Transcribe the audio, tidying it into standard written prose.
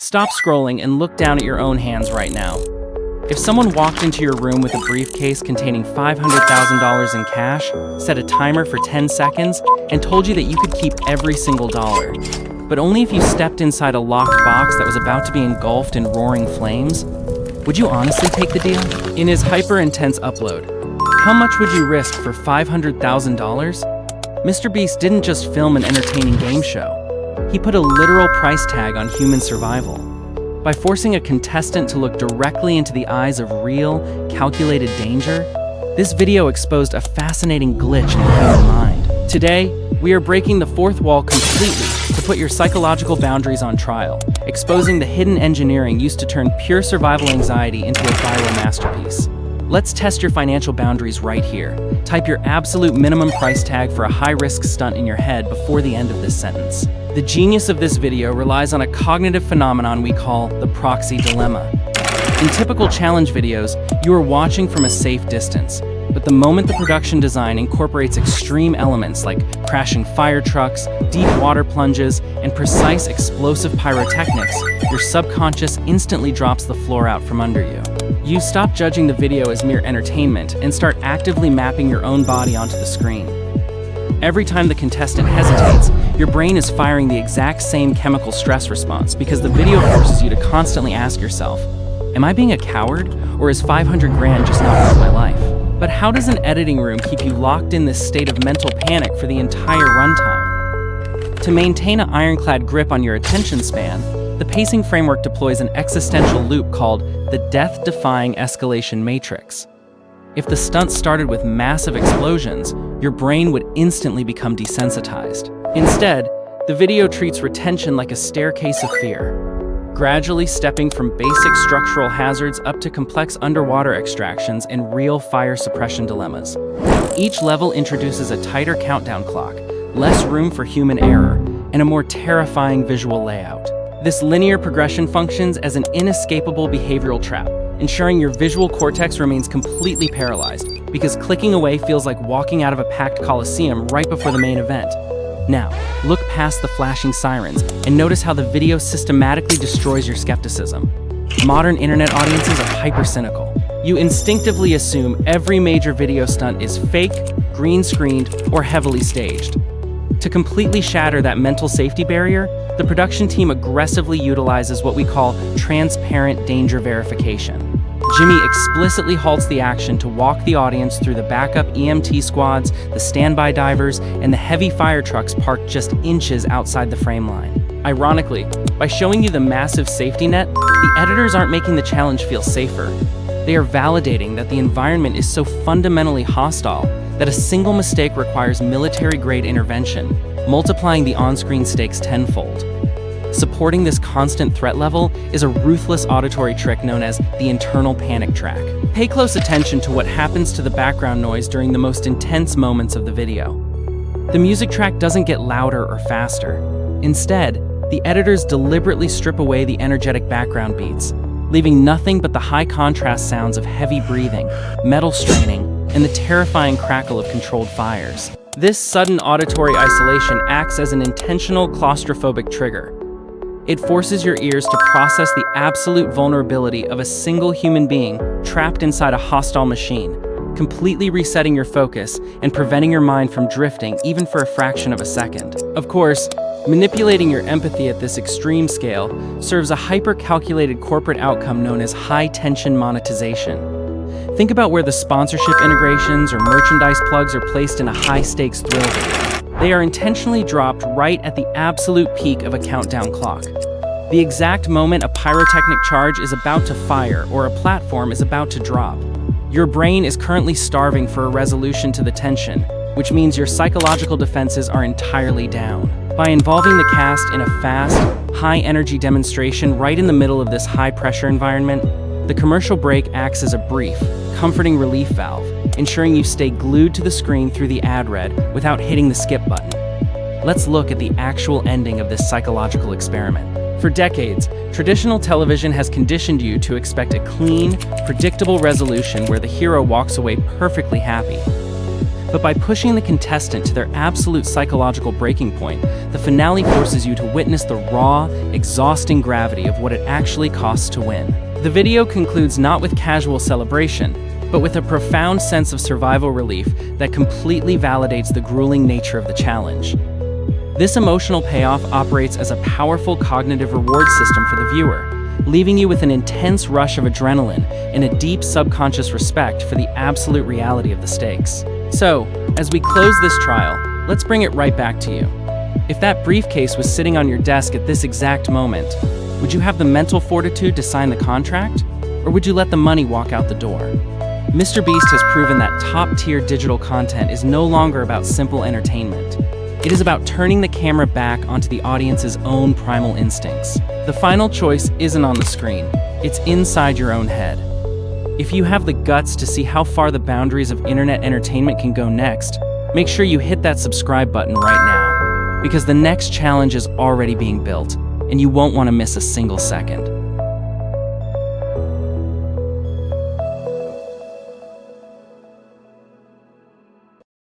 Stop scrolling and look down at your own hands right now. If someone walked into your room with a briefcase containing $500,000 in cash, set a timer for 10 seconds, and told you that you could keep every single dollar, but only if you stepped inside a locked box that was about to be engulfed in roaring flames, would you honestly take the deal? In his hyper-intense upload, how much would you risk for $500,000? MrBeast didn't just film an entertaining game show. He put a literal price tag on human survival. By forcing a contestant to look directly into the eyes of real, calculated danger, this video exposed a fascinating glitch in the human mind. Today, we are breaking the fourth wall completely to put your psychological boundaries on trial, exposing the hidden engineering used to turn pure survival anxiety into a viral masterpiece. Let's test your financial boundaries right here. Type your absolute minimum price tag for a high-risk stunt in your head before the end of this sentence. The genius of this video relies on a cognitive phenomenon we call the Proxy Dilemma. In typical challenge videos, you are watching from a safe distance, but the moment the production design incorporates extreme elements like crashing fire trucks, deep water plunges, and precise explosive pyrotechnics, your subconscious instantly drops the floor out from under you. You stop judging the video as mere entertainment and start actively mapping your own body onto the screen. Every time the contestant hesitates, your brain is firing the exact same chemical stress response because the video forces you to constantly ask yourself, am I being a coward, or is 500 grand just not worth my life? But how does an editing room keep you locked in this state of mental panic for the entire runtime? To maintain an ironclad grip on your attention span, the pacing framework deploys an existential loop called the Death-Defying Escalation Matrix. If the stunt started with massive explosions, your brain would instantly become desensitized. Instead, the video treats retention like a staircase of fear, gradually stepping from basic structural hazards up to complex underwater extractions and real fire suppression dilemmas. Each level introduces a tighter countdown clock, less room for human error, and a more terrifying visual layout. This linear progression functions as an inescapable behavioral trap, ensuring your visual cortex remains completely paralyzed, because clicking away feels like walking out of a packed coliseum right before the main event. Now, look past the flashing sirens and notice how the video systematically destroys your skepticism. Modern internet audiences are hyper-cynical. You instinctively assume every major video stunt is fake, green-screened, or heavily staged. To completely shatter that mental safety barrier, the production team aggressively utilizes what we call transparent danger verification. Jimmy explicitly halts the action to walk the audience through the backup EMT squads, the standby divers, and the heavy fire trucks parked just inches outside the frame line. Ironically, by showing you the massive safety net, the editors aren't making the challenge feel safer. They are validating that the environment is so fundamentally hostile that a single mistake requires military-grade intervention, multiplying the on-screen stakes tenfold. Supporting this constant threat level is a ruthless auditory trick known as the internal panic track. Pay close attention to what happens to the background noise during the most intense moments of the video. The music track doesn't get louder or faster. Instead, the editors deliberately strip away the energetic background beats, leaving nothing but the high-contrast sounds of heavy breathing, metal straining, and the terrifying crackle of controlled fires. This sudden auditory isolation acts as an intentional claustrophobic trigger. It forces your ears to process the absolute vulnerability of a single human being trapped inside a hostile machine, completely resetting your focus and preventing your mind from drifting even for a fraction of a second. Of course, manipulating your empathy at this extreme scale serves a hyper-calculated corporate outcome known as high-tension monetization. Think about where the sponsorship integrations or merchandise plugs are placed in a high-stakes thrill video. They are intentionally dropped right at the absolute peak of a countdown clock. The exact moment a pyrotechnic charge is about to fire or a platform is about to drop. Your brain is currently starving for a resolution to the tension, which means your psychological defenses are entirely down. By involving the cast in a fast, high-energy demonstration right in the middle of this high-pressure environment, the commercial break acts as a brief, comforting relief valve, ensuring you stay glued to the screen through the ad read without hitting the skip button. Let's look at the actual ending of this psychological experiment. For decades, traditional television has conditioned you to expect a clean, predictable resolution where the hero walks away perfectly happy. But by pushing the contestant to their absolute psychological breaking point, the finale forces you to witness the raw, exhausting gravity of what it actually costs to win. The video concludes not with casual celebration, but with a profound sense of survival relief that completely validates the grueling nature of the challenge. This emotional payoff operates as a powerful cognitive reward system for the viewer, leaving you with an intense rush of adrenaline and a deep subconscious respect for the absolute reality of the stakes. So, as we close this trial, let's bring it right back to you. If that briefcase was sitting on your desk at this exact moment, would you have the mental fortitude to sign the contract? Or would you let the money walk out the door? MrBeast has proven that top-tier digital content is no longer about simple entertainment. It is about turning the camera back onto the audience's own primal instincts. The final choice isn't on the screen, it's inside your own head. If you have the guts to see how far the boundaries of internet entertainment can go next, make sure you hit that subscribe button right now, because the next challenge is already being built, and you won't want to miss a single second.